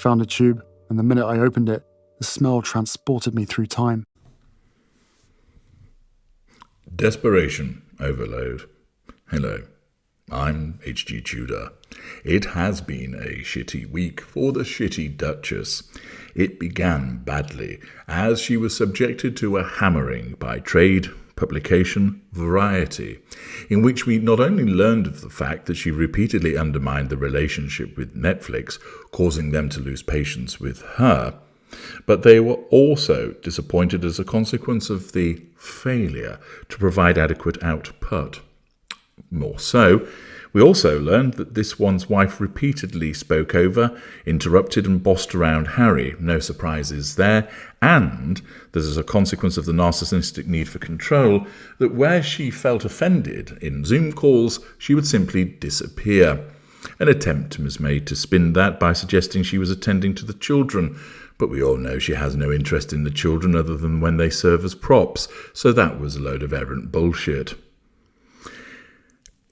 found a tube, and the minute I opened it, the smell transported me through time. Desperation overload. Hello, I'm H.G. Tudor. It has been a shitty week for the shitty Duchess. It began badly, as she was subjected to a hammering by trade publication Variety, in which we not only learned of the fact that she repeatedly undermined the relationship with Netflix, causing them to lose patience with her, but they were also disappointed as a consequence of the failure to provide adequate output. More so, we also learned that this one's wife repeatedly spoke over, interrupted and bossed around Harry, no surprises there, and that as a consequence of the narcissistic need for control, that where she felt offended in Zoom calls, she would simply disappear. An attempt was made to spin that by suggesting she was attending to the children, but we all know she has no interest in the children other than when they serve as props, so that was a load of errant bullshit.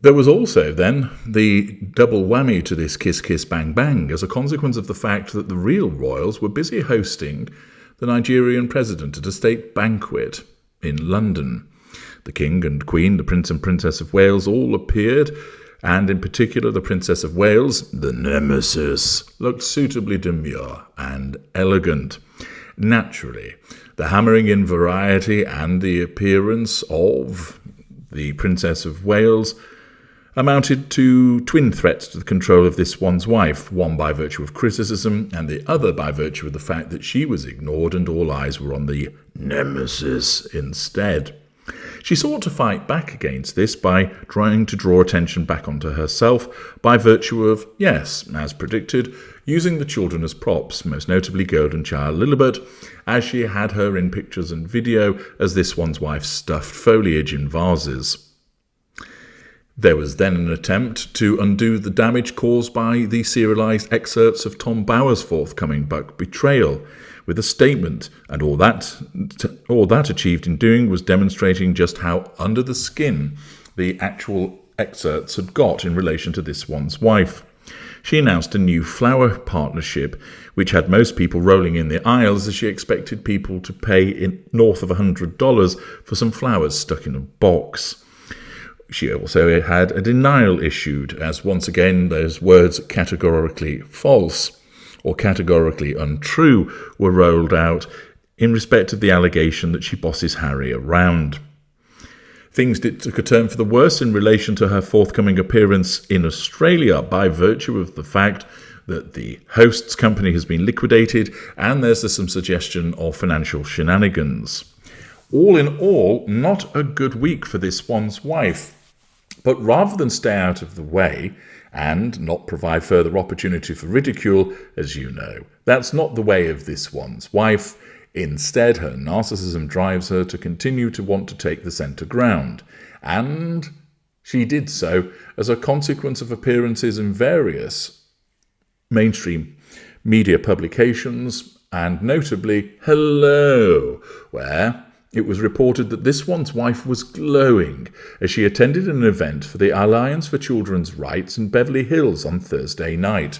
There was also, then, the double whammy to this kiss, kiss, bang, bang, as a consequence of the fact that the real royals were busy hosting the Nigerian president at a state banquet in London. The King and Queen, the Prince and Princess of Wales all appeared, and in particular the Princess of Wales, the nemesis, looked suitably demure and elegant. Naturally, the hammering in Variety and the appearance of the Princess of Wales amounted to twin threats to the control of this one's wife, one by virtue of criticism and the other by virtue of the fact that she was ignored and all eyes were on the nemesis instead. She sought to fight back against this by trying to draw attention back onto herself by virtue of, yes, as predicted, using the children as props, most notably golden child Lilibet, as she had her in pictures and video as this one's wife stuffed foliage in vases. There was then an attempt to undo the damage caused by the serialised excerpts of Tom Bower's forthcoming book Betrayal, with a statement, and all that achieved in doing was demonstrating just how under the skin the actual excerpts had got in relation to this one's wife. She announced a new flower partnership, which had most people rolling in the aisles as she expected people to pay in north of $100 for some flowers stuck in a box. She also had a denial issued, as once again those words categorically false or categorically untrue were rolled out in respect of the allegation that she bosses Harry around. Things took a turn for the worse in relation to her forthcoming appearance in Australia by virtue of the fact that the host's company has been liquidated and there's some suggestion of financial shenanigans. All in all, not a good week for this one's wife. But rather than stay out of the way and not provide further opportunity for ridicule, as you know, that's not the way of this one's wife. Instead, her narcissism drives her to continue to want to take the centre ground. And she did so as a consequence of appearances in various mainstream media publications, and notably Hello, where it was reported that this one's wife was glowing as she attended an event for the Alliance for Children's Rights in Beverly Hills on Thursday night.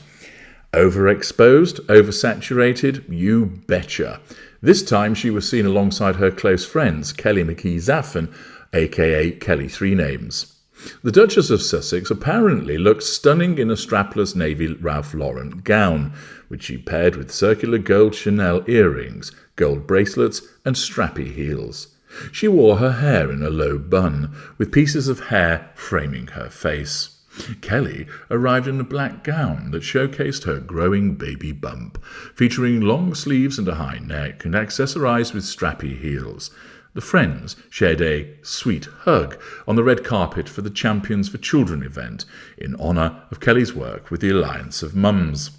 Overexposed, oversaturated, you betcha. This time she was seen alongside her close friends, Kelly McKee-Zaffin, aka Kelly Three Names. The Duchess of Sussex apparently looked stunning in a strapless navy Ralph Lauren gown, which she paired with circular gold Chanel earrings, gold bracelets and strappy heels. She wore her hair in a low bun, with pieces of hair framing her face. Kelly arrived in a black gown that showcased her growing baby bump, featuring long sleeves and a high neck, and accessorized with strappy heels. The friends shared a sweet hug on the red carpet for the Champions for Children event in honour of Kelly's work with the Alliance of Mums.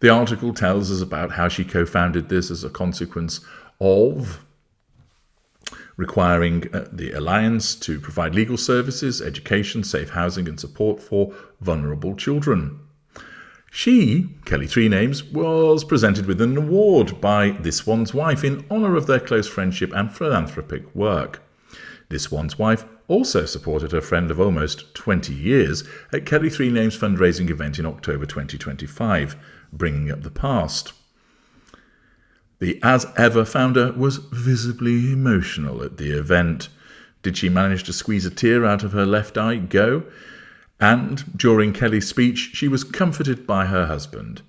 The article tells us about how she co-founded this as a consequence of requiring the Alliance to provide legal services, education, safe housing and support for vulnerable children. She, Kelly Three Names, was presented with an award by This One's Wife in honour of their close friendship and philanthropic work. This One's Wife also supported her friend of almost 20 years at Kelly Three Names' fundraising event in October 2025, bringing up the past. The As Ever founder was visibly emotional at the event. Did she manage to squeeze a tear out of her left eye? Go. And during Kelly's speech, she was comforted by her husband.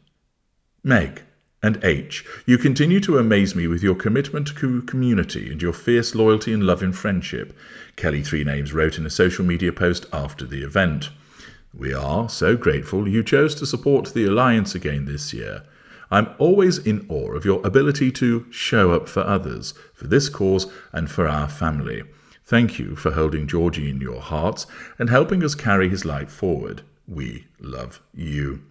Meg and H, you continue to amaze me with your commitment to community and your fierce loyalty and love in friendship, Kelly Three Names wrote in a social media post after the event. We are so grateful you chose to support the Alliance again this year. I'm always in awe of your ability to show up for others, for this cause and for our family. Thank you for holding Georgie in your hearts and helping us carry his light forward. We love you.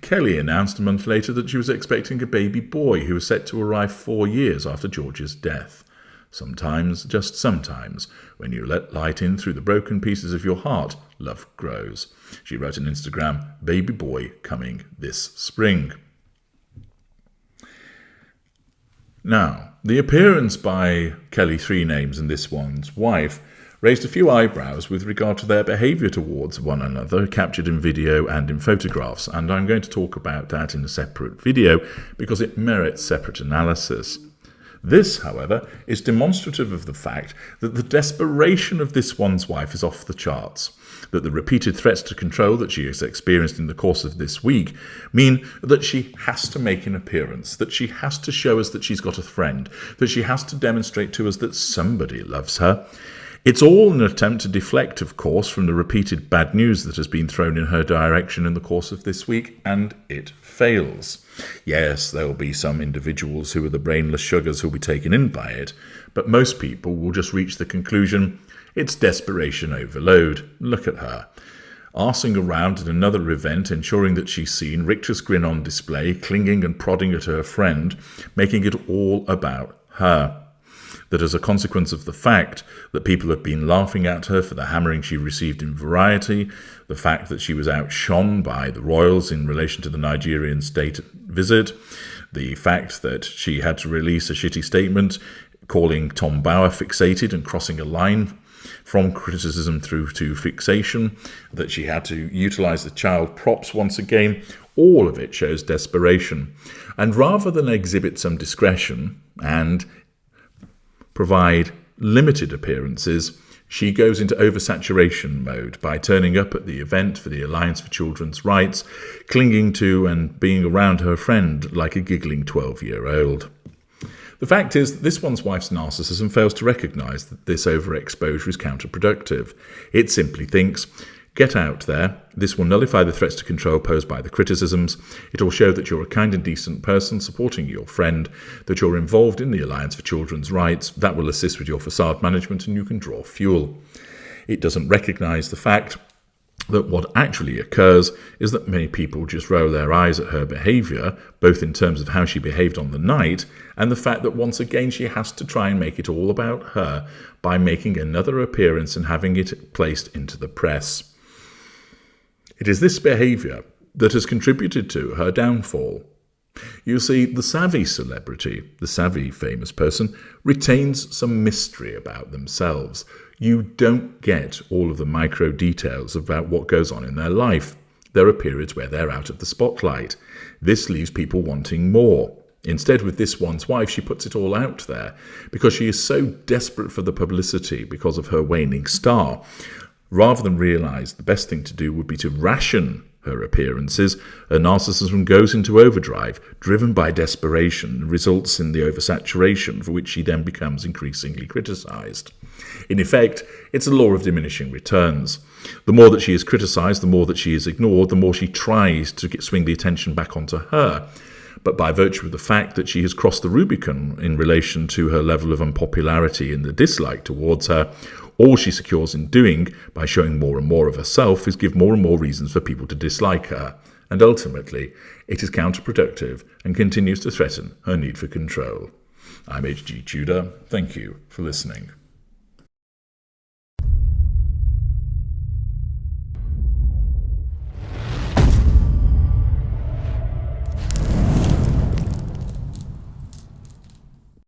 Kelly announced a month later that she was expecting a baby boy who was set to arrive 4 years after George's death. Sometimes, just sometimes, when you let light in through the broken pieces of your heart, love grows. She wrote on Instagram, baby boy coming this spring. Now, the appearance by Kelly Three Names and this one's wife raised a few eyebrows with regard to their behaviour towards one another, captured in video and in photographs, and I'm going to talk about that in a separate video because it merits separate analysis. This, however, is demonstrative of the fact that the desperation of this one's wife is off the charts, that the repeated threats to control that she has experienced in the course of this week mean that she has to make an appearance, that she has to show us that she's got a friend, that she has to demonstrate to us that somebody loves her. It's all an attempt to deflect, of course, from the repeated bad news that has been thrown in her direction in the course of this week, and it fails. Yes, there will be some individuals who are the brainless sugars who will be taken in by it, but most people will just reach the conclusion, it's desperation overload. Look at her. Arsing around at another event, ensuring that she's seen, Richter's grin on display, clinging and prodding at her friend, making it all about her. That as a consequence of the fact that people have been laughing at her for the hammering she received in Variety, the fact that she was outshone by the royals in relation to the Nigerian state visit, the fact that she had to release a shitty statement calling Tom Bower fixated and crossing a line from criticism through to fixation, that she had to utilise the child props once again, all of it shows desperation. And rather than exhibit some discretion and provide limited appearances, she goes into oversaturation mode by turning up at the event for the Alliance for Children's Rights, clinging to and being around her friend like a giggling 12-year-old. The fact is that this one's wife's narcissism fails to recognise that this overexposure is counterproductive. It simply thinks, get out there, this will nullify the threats to control posed by the criticisms, it will show that you're a kind and decent person supporting your friend, that you're involved in the Alliance for Children's Rights, that will assist with your facade management and you can draw fuel. It doesn't recognise the fact that what actually occurs is that many people just roll their eyes at her behaviour, both in terms of how she behaved on the night and the fact that once again she has to try and make it all about her by making another appearance and having it placed into the press. It is this behaviour that has contributed to her downfall. You see, the savvy celebrity, the savvy famous person, retains some mystery about themselves. You don't get all of the micro details about what goes on in their life. There are periods where they're out of the spotlight. This leaves people wanting more. Instead, with this one's wife, she puts it all out there because she is so desperate for the publicity because of her waning star. Rather than realise the best thing to do would be to ration her appearances, her narcissism goes into overdrive, driven by desperation, and results in the oversaturation for which she then becomes increasingly criticised. In effect, it's a law of diminishing returns. The more that she is criticised, the more that she is ignored, the more she tries to swing the attention back onto her. But by virtue of the fact that she has crossed the Rubicon in relation to her level of unpopularity and the dislike towards her, all she secures in doing, by showing more and more of herself, is give more and more reasons for people to dislike her. And ultimately, it is counterproductive and continues to threaten her need for control. I'm H.G. Tudor. Thank you for listening.